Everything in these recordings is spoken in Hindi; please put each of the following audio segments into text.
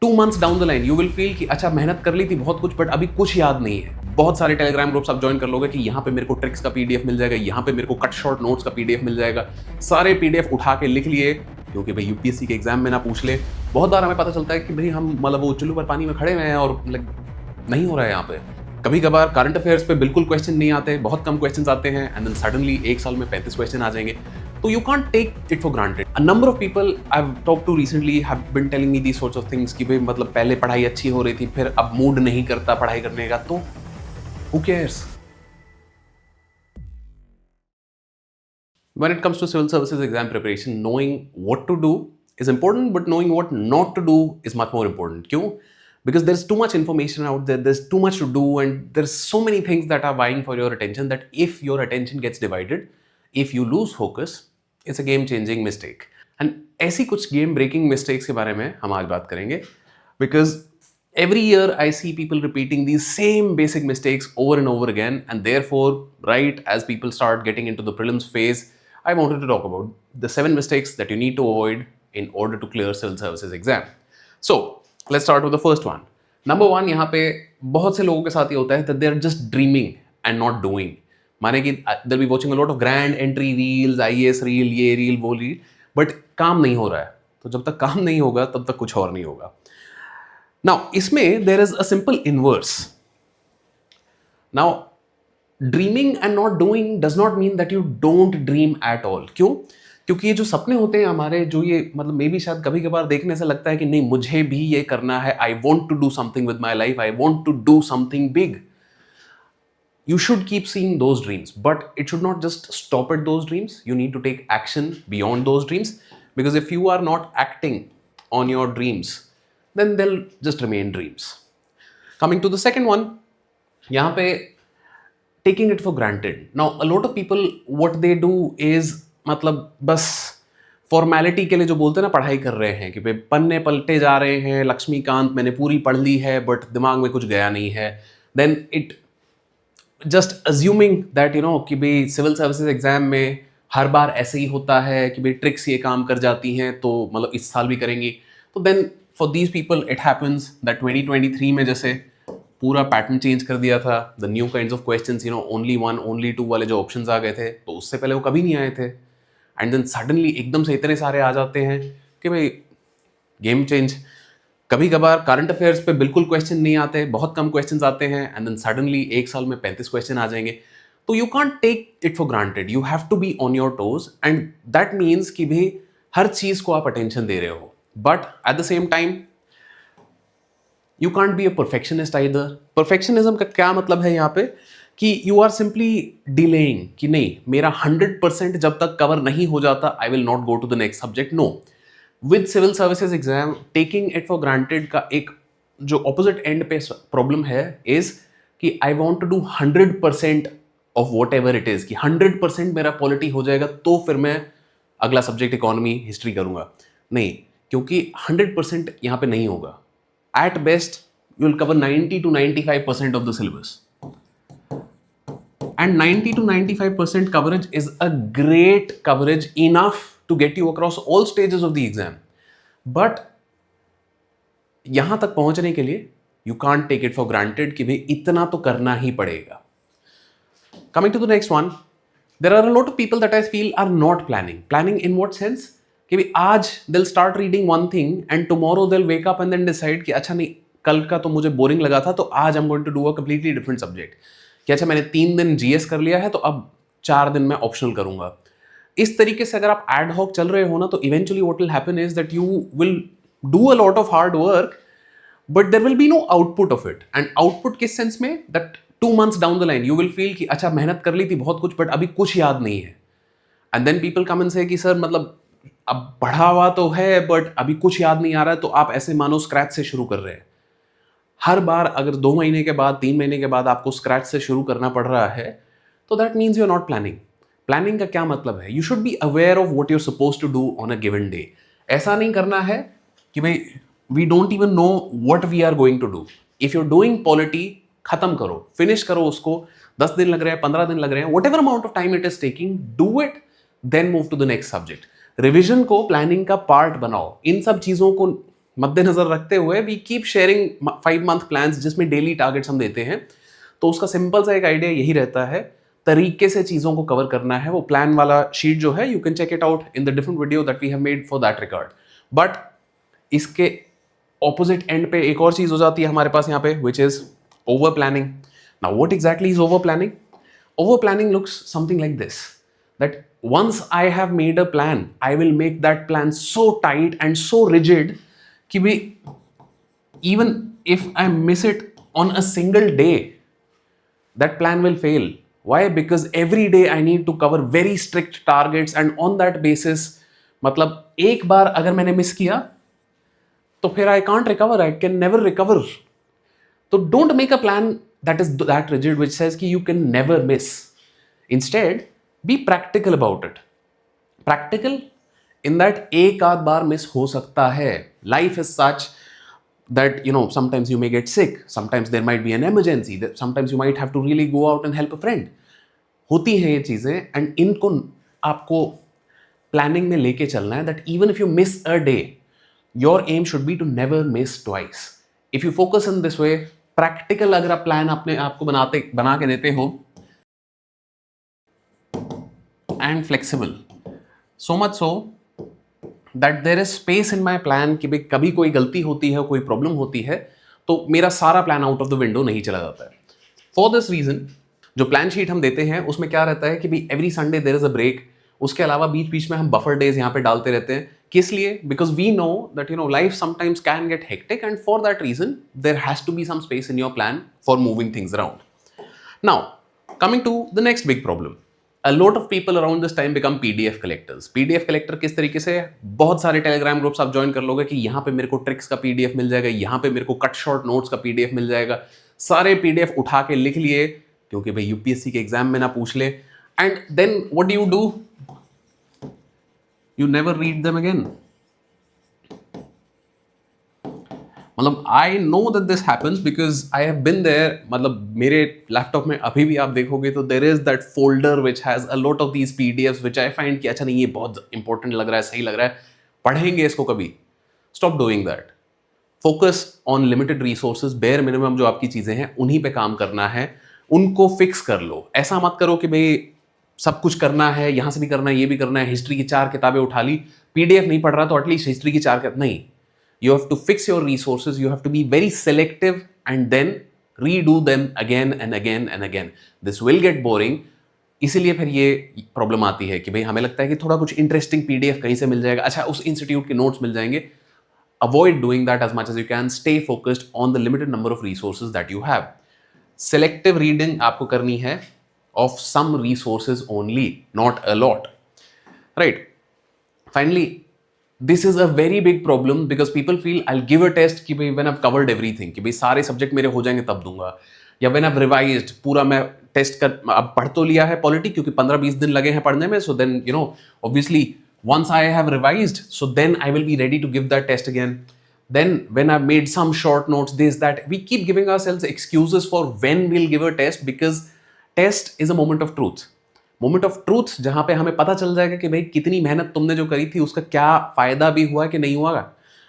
2 months down the line you will feel कि अच्छा मेहनत कर ली थी बहुत कुछ, बट अभी कुछ याद नहीं है। बहुत सारे टेलीग्राम ग्रुप्स आप ज्वाइन कर लोगे कि यहाँ पे मेरे को ट्रिक्स का पीडीएफ मिल जाएगा, यहाँ पे मेरे को कट शॉर्ट नोट्स का पीडीएफ मिल जाएगा। सारे पीडीएफ उठा के लिख लिए, क्योंकि भाई यूपीएससी के एग्जाम में ना पूछ ले। बहुत बार हमें पता चलता है कि भाई हम मतलब वो चुल्लू पर पानी में खड़े हुए हैं और नहीं हो रहा है यहाँ पे। कभी कभार करंट अफेयर्स पे बिल्कुल क्वेश्चन नहीं आते, बहुत कम क्वेश्चंस आते हैं, एंड देन सडनली एक साल में 35 क्वेश्चन आ जाएंगे। तो you can't take it for granted. A number of people I've talked to recently have been telling me these sorts of things कि भाई मतलब पहले पढ़ाई अच्छी हो रही थी, फिर अब मूड नहीं करता पढ़ाई करने का, तो who cares? When it comes to civil services exam preparation, knowing what to do is important, but knowing what not to do is much more important. क्यों? Because there's too much information out there, there's too much to do, and there's so many things that are vying for your attention that if your attention gets divided, if you lose focus, it's a game changing mistake. And ऐसी कुछ game breaking mistakes के बारे में हम आज बात करेंगे, because every year I see people repeating these same basic mistakes over and over again, and therefore right as people start getting into the prelims phase, I wanted to talk about the 7 mistakes that you need to avoid in order to clear civil services exam. So let's start with the first one. Number 1, यहाँ पे बहुत से लोगों के साथ ये होता है that they are just dreaming and not doing. माने कि they'll be watching a lot of grand entry reels, IAS reel, ये reel, वो reel, बट काम नहीं हो रहा है। तो जब तक काम नहीं होगा तब तक कुछ और नहीं होगा। Now इसमें there is a simple inverse. Now dreaming and not doing does not mean that you don't dream at all. क्यों? क्योंकि ये जो सपने होते हैं हमारे, जो ये मतलब मे बी शायद कभी कभार देखने से लगता है कि नहीं मुझे भी ये करना है, I want to do something with my life, I want to do something big. You should keep seeing those dreams, but it should not just stop at those dreams. You need to take action beyond those dreams, because if you are not acting on your dreams, then they'll just remain dreams. Coming to the second one, यहाँ पे taking it for granted. Now, a lot of people, what they do is मतलब बस फॉर्मेलिटी के लिए जो बोलते हैं ना, पढ़ाई कर रहे हैं कि भाई पन्ने पलटे जा रहे हैं, लक्ष्मीकांत मैंने पूरी पढ़ ली है बट दिमाग में कुछ गया नहीं है, then it just assuming that कि भाई सिविल सर्विसेज एग्जाम में हर बार ऐसे ही होता है कि भाई ट्रिक्स ये काम कर जाती हैं तो मतलब इस साल भी करेंगी। तो then for these people it happens that 2023 में जैसे पूरा पैटर्न चेंज कर दिया था, the new kinds of questions, only 1 only 2 वाले जो ऑप्शंस आ गए थे, तो उससे पहले वो कभी नहीं आए थे, एंड देन सडनली एकदम से इतने सारे आ जाते हैं कि भाई गेम चेंज। कभी कभार करंट अफेयर्स पे बिल्कुल क्वेश्चन नहीं आते, बहुत कम क्वेश्चंस आते हैं, एंड देन सडनली एक साल में 35 क्वेश्चन आ जाएंगे। तो you can't take it for granted, you have to be on your toes, and that means कि भाई हर चीज को आप अटेंशन दे रहे हो, but at the same time you can't be a perfectionist either. Perfectionism का क्या मतलब है यहाँ पे कि यू आर सिंपली डिलेइंग कि नहीं मेरा 100% जब तक कवर नहीं हो जाता I will not go to the next subject. No, with civil services exam taking it for granted का एक जो ऑपोजिट एंड पे प्रॉब्लम है इज कि I want to do 100% of whatever it is, कि 100% मेरा पॉलिटी हो जाएगा तो फिर मैं अगला सब्जेक्ट इकोनॉमी हिस्ट्री करूंगा। नहीं, क्योंकि 100% यहाँ पे नहीं होगा। At best you will cover 90 to 95% of the syllabus, and 90 to 95% coverage is a great coverage, enough to get you across all stages of the exam. But यहां तक पहुंचने के लिए you can't take it for granted कि भाई इतना तो करना ही पड़ेगा। Coming to the next one, there are a lot of people that I feel are not planning. Planning in what sense? कि भाई आज they'll start reading one thing and tomorrow they'll wake up and then decide कि अच्छा नहीं कल का तो मुझे बोरिंग लगा था तो आज I'm going to do a completely different subject. कि अच्छा मैंने 3 दिन जीएस कर लिया है तो अब 4 दिन मैं ऑप्शनल करूंगा। इस तरीके से अगर आप एड हॉक चल रहे हो ना, तो eventually what will happen is that you will do a lot of hard work but there will be no output of it. And output किस सेंस में, that 2 months down the line you will feel कि अच्छा मेहनत कर ली थी बहुत कुछ बट अभी कुछ याद नहीं है, and then people come and say कि सर मतलब अब पढ़ा हुआ तो है बट अभी कुछ याद नहीं आ रहा है। तो आप ऐसे मानो स्क्रैच से शुरू कर रहे हैं। हर बार अगर 2 महीने के बाद 3 महीने के बाद आपको स्क्रैच से शुरू करना पड़ रहा है तो that means you are not planning. Planning का क्या मतलब है, you should be aware of what you are suppose to do on a given day. ऐसा नहीं करना है कि भाई we don't even know what we are going to do. If you are doing polity, खत्म करो, फिनिश करो उसको। 10 दिन लग रहे हैं, 15 दिन लग रहे हैं, whatever amount of time it is taking, do it, then move to the next subject. Revision को प्लानिंग का पार्ट बनाओ। इन सब चीजों को मद्देनजर रखते हुए we keep sharing 5 month plans जिसमें डेली टारगेट्स हम देते हैं। तो उसका सिंपल सा एक आइडिया यही रहता है, तरीके से चीज़ों को कवर करना है। वो प्लान वाला शीट जो है, you can check it out in the different video that we have made for that regard. But इसके ऑपोजिट एंड पे एक और चीज़ हो जाती है हमारे पास यहाँ पे, which is over planning. Now what exactly is over planning? Over planning looks something like this, that once I have made a plan, I will make that plan so tight and so rigid कि भी even if I miss it on a single day, that plan will fail. Why? Because every day I need to cover very strict targets and on that basis, मतलब एक बार अगर मैंने मिस किया तो फिर I can't recover, I can never recover. So don't make a plan that is that rigid which says कि you can never miss. Instead, be practical about it. Practical in that एक आध बार मिस हो सकता है. Life is such that sometimes you may get sick, sometimes there might be an emergency, sometimes you might have to really go out and help a friend. होती हैं ये चीज़ें and इनको आपको प्लानिंग में लेके चलना है, that even if you miss a day, your aim should be to never miss twice. If you focus in this way, practical अगर आप प्लान अपने आपको बना के देते हो and flexible, so much so that there is space in my plan कि भाई कभी कोई गलती होती है, कोई प्रॉब्लम होती है तो मेरा सारा plan out of the window नहीं चला जाता है। फॉर दिस रीजन जो प्लान शीट हम देते हैं उसमें क्या रहता है कि भाई every Sunday there is a break, उसके अलावा बीच बीच में हम बफर डेज यहाँ पे डालते रहते हैं। किस लिए? Because we know that life sometimes can get hectic and for that reason there has to be some space in your plan for moving things around. Now coming to the next big problem, a lot of people around this time become PDF collectors. PDF collector किस तरीके से? बहुत सारे टेलीग्राम ग्रुप्स आप ज्वाइन कर लोगे कि यहाँ पे मेरे को ट्रिक्स का PDF मिल जाएगा, यहाँ पे मेरे को कट शॉर्ट नोट्स का PDF मिल जाएगा। सारे PDF उठा के लिख लिए क्योंकि भाई यूपीएससी के एग्जाम में ना पूछ ले, and then what do you do? You never read them again. मतलब I know that this happens because I have been there. मतलब मेरे लैपटॉप में अभी भी आप देखोगे तो there is that folder which has a lot of these PDFs which I find कि अच्छा नहीं ये बहुत इंपॉर्टेंट लग रहा है, सही लग रहा है, पढ़ेंगे इसको कभी। Stop doing that. Focus on limited resources, bare minimum जो आपकी चीजें हैं उन्हीं पे काम करना है, उनको फिक्स कर लो। ऐसा मत करो कि भाई सब कुछ करना है, यहां से भी करना है, ये भी करना है, हिस्ट्री की 4 किताबें उठा ली, पीडीएफ नहीं पढ़ रहा तो एटलीस्ट हिस्ट्री की 4 नहीं। You have to fix your resources, you have to be very selective and then redo them again and again and again. This will get boring. इसीलिए फिर ये प्रॉब्लम आती है कि भाई हमें लगता है कि थोड़ा कुछ इंटरेस्टिंग पीडीएफ कहीं से मिल जाएगा, अच्छा उस इंस्टीट्यूट के नोट्स मिल जाएंगे। Avoid doing that as much as you can. Stay focused on the limited number of resources that you have. Selective reading आपको करनी है of some resources only, not a lot. Right? Finally, this is a very big problem because people feel I'll give a test कि भाई when I've covered everything, कि भाई सारे सब्जेक्ट मेरे हो जाएंगे तब दूंगा, या when I've revised पूरा मैं टेस्ट कर अब पढ़ तो लिया है पॉलिटी क्योंकि 15-20 दिन लगे हैं पढ़ने में, so then obviously once I have revised so then I will be ready to give that test again. Then when I've made some short notes, this that, we keep giving ourselves excuses for when we'll give a test because test is a moment of truth. Moment of truth जहां पे हमें पता चल जाएगा कि भाई कितनी मेहनत तुमने जो करी थी उसका क्या फायदा भी हुआ कि नहीं हुआ।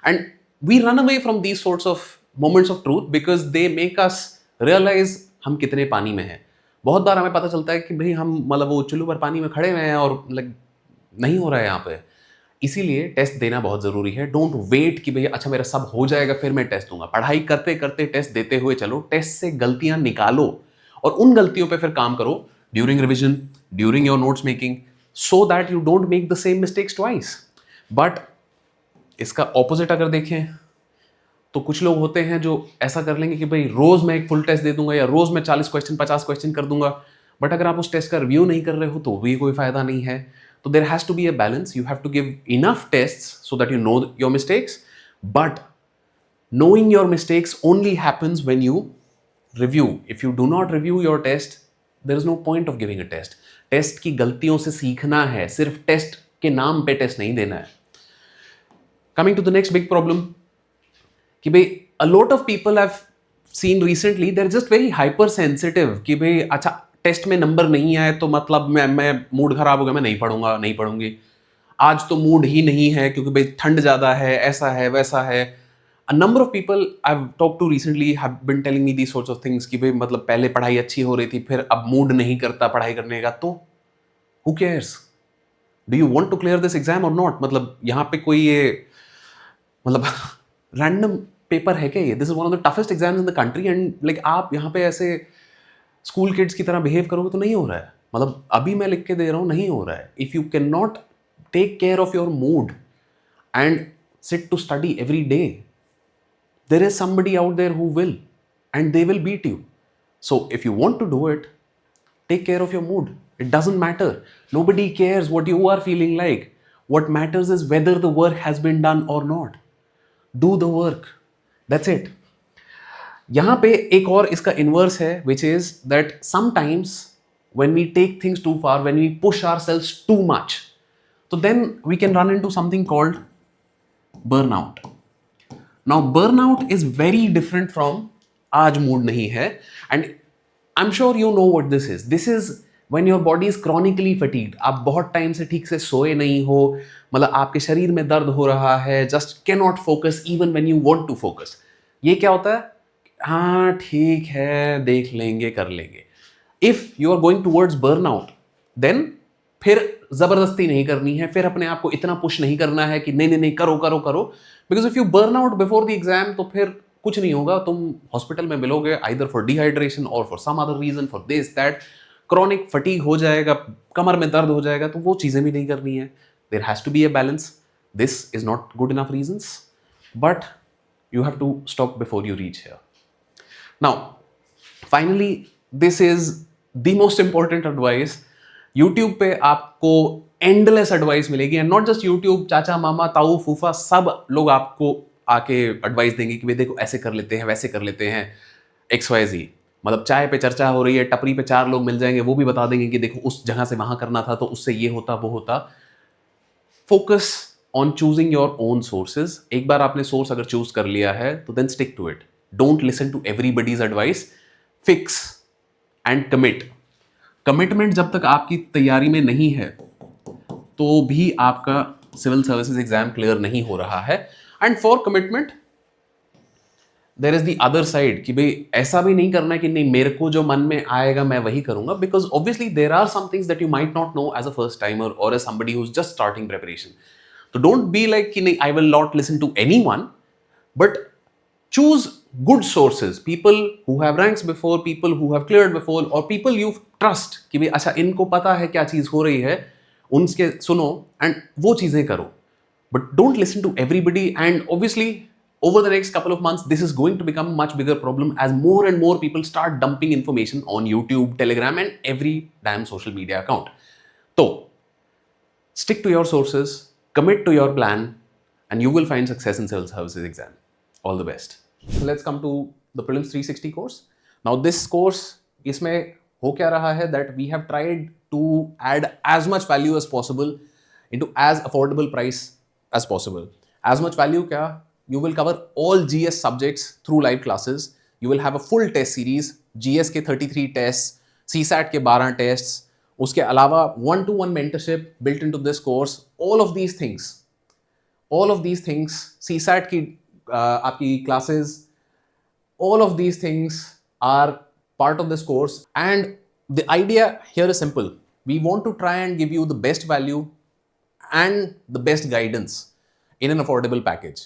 And we run away from these sorts of moments of truth because they make us realise हम कितने पानी में हैं। बहुत बार हमें पता चलता है कि भाई हम मतलब वो चुल्लू पर पानी में खड़े हुए हैं और नहीं हो रहा है यहाँ पे। इसीलिए टेस्ट देना बहुत जरूरी है। डोंट वेट कि भाई अच्छा मेरा सब हो जाएगा फिर मैं टेस्ट दूंगा। पढ़ाई करते करते टेस्ट देते हुए चलो, टेस्ट से गलतियां निकालो और उन गलतियों पे फिर काम करो during revision, during your notes making, so that you don't make the same mistakes twice. But इसका opposite अगर देखें तो कुछ लोग होते हैं जो ऐसा कर लेंगे कि भाई रोज मैं एक फुल टेस्ट दे दूंगा या रोज मैं 40 क्वेश्चन 50 क्वेश्चन कर दूंगा, बट अगर आप उस टेस्ट का रिव्यू नहीं कर रहे हो तो भी कोई फायदा नहीं है। तो there has to be a balance. You have to give enough tests so that you know your mistakes, but knowing your mistakes only happens when you review. If you do not review your test, there is no point of giving a test. Test की गलतियों से सीखना है, सिर्फ टेस्ट के नाम पे टेस्ट नहीं देना है। Coming to the next big problem कि भाई a lot of people have seen recently they're just very hyper sensitive कि भाई अच्छा टेस्ट में नंबर नहीं आए तो मतलब मैं मूड खराब हो गया, मैं नहीं पढ़ूंगा नहीं पढ़ूंगी, आज तो मूड ही नहीं है क्योंकि भाई ठंड ज़्यादा है, ऐसा है वैसा है। A number of people I've talked to recently have been telling me these sorts of things कि भाई मतलब पहले पढ़ाई अच्छी हो रही थी, फिर अब मूड नहीं करता पढ़ाई करने का, तो who cares? Do you want to clear this exam or not? मतलब यहाँ पे कोई ये मतलब रैंडम पेपर है क्या ये? This is one of the toughest exams in the country and like आप यहाँ पे ऐसे स्कूल किड्स की तरह बिहेव करोगे तो नहीं हो रहा है. मतलब अभी मैं लिख के दे रहा हूँ, नहीं हो रहा है. If you can not take care of your mood and sit to study every day, there is somebody out there who will, and they will beat you. So if you want to do it, take care of your mood. It doesn't matter. Nobody cares what you are feeling like. What matters is whether the work has been done or not. Do the work. That's it. यहाँ पे एक और इसका inverse है, which is that sometimes when we take things too far, when we push ourselves too much, so then we can run into something called burnout. Now burnout is very different from आज mood नहीं है, and I'm sure you know what this is. This is when your body is chronically fatigued. आप बहुत टाइम से ठीक से सोए नहीं हो, मतलब आपके शरीर में दर्द हो रहा है, just cannot focus even when you want to focus. ये क्या होता है? हाँ ठीक है, देख लेंगे, कर लेंगे. If you are going towards burnout, then फिर जबरदस्ती नहीं करनी है, फिर अपने आप को इतना पुश नहीं करना है कि नहीं नहीं नहीं करो करो करो. Because if you burn out before the exam तो फिर कुछ नहीं होगा. तुम हॉस्पिटल में मिलोगे आइदर फॉर डिहाइड्रेशन और for some other reason, for this that, chronic fatigue हो जाएगा, कमर में दर्द हो जाएगा. तो वो चीज़ें भी नहीं करनी है. There has to be a balance. This is not good enough reasons, but you have to stop before you reach here. Now finally this is the most important advice. YouTube पे आपको एंडलेस एडवाइस मिलेगी, एंड नॉट जस्ट YouTube, चाचा मामा ताऊ फूफा सब लोग आपको आके एडवाइस देंगे कि भाई देखो ऐसे कर लेते हैं, वैसे कर लेते हैं, XYZ. मतलब चाय पे चर्चा हो रही है, टपरी पे 4 लोग मिल जाएंगे, वो भी बता देंगे कि देखो उस जगह से वहां करना था तो उससे ये होता वो होता. Focus on choosing your own sources. एक बार आपने सोर्स अगर चूज कर लिया है तो then stick to it. Don't listen to everybody's advice. Fix and commit. Commitment जब तक आपकी तैयारी में नहीं है तो भी आपका सिविल सर्विसेज एग्जाम क्लियर नहीं हो रहा है. And for commitment there is the other side कि भाई ऐसा भी नहीं करना है कि नहीं मेरे को जो मन में आएगा मैं वही करूंगा. Because obviously there are some things that you might not know as a first timer और as somebody who is just starting preparation. तो डोंट बी लाइक कि नहीं I will not listen to anyone, but choose good sources, people who have ranks before, people who have cleared before, or people you trust कि भाई अच्छा इनको पता है क्या चीज़ हो रही है, उनके सुनो एंड वो चीज़ें करो. But don't listen to everybody, and obviously over the next couple of months this is going to become a much bigger problem as more and more people start dumping information on YouTube, Telegram and every damn social media account. So stick to your sources, commit to your plan, and you will find success in civil services exam. All the best. So let's come to the prelims 360 course. Now this course, इसमें हो क्या रहा है that we have tried to add as much value as possible into as affordable price as possible. As much value क्या? You will cover all GS subjects through live classes. You will have a full test series. GS के 33 tests, CSAT के 12 tests. उसके अलावा 1-to-1 mentorship built into this course. All of these things, CSAT की आपकी classes, all of these things are part of this course, and the idea here is simple. We want to try and give you the best value and the best guidance in an affordable package.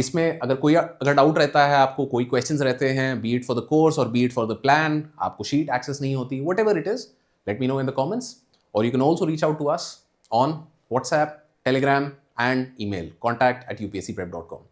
इसमें अगर डाउट रहता है, आपको कोई क्वेश्चंस रहते हैं, be it for the course or be it for the plan, आपको शीट एक्सेस नहीं होती, whatever it is, let me know in the comments, or you can also reach out to us on WhatsApp, Telegram and email, contact@upscprep.com.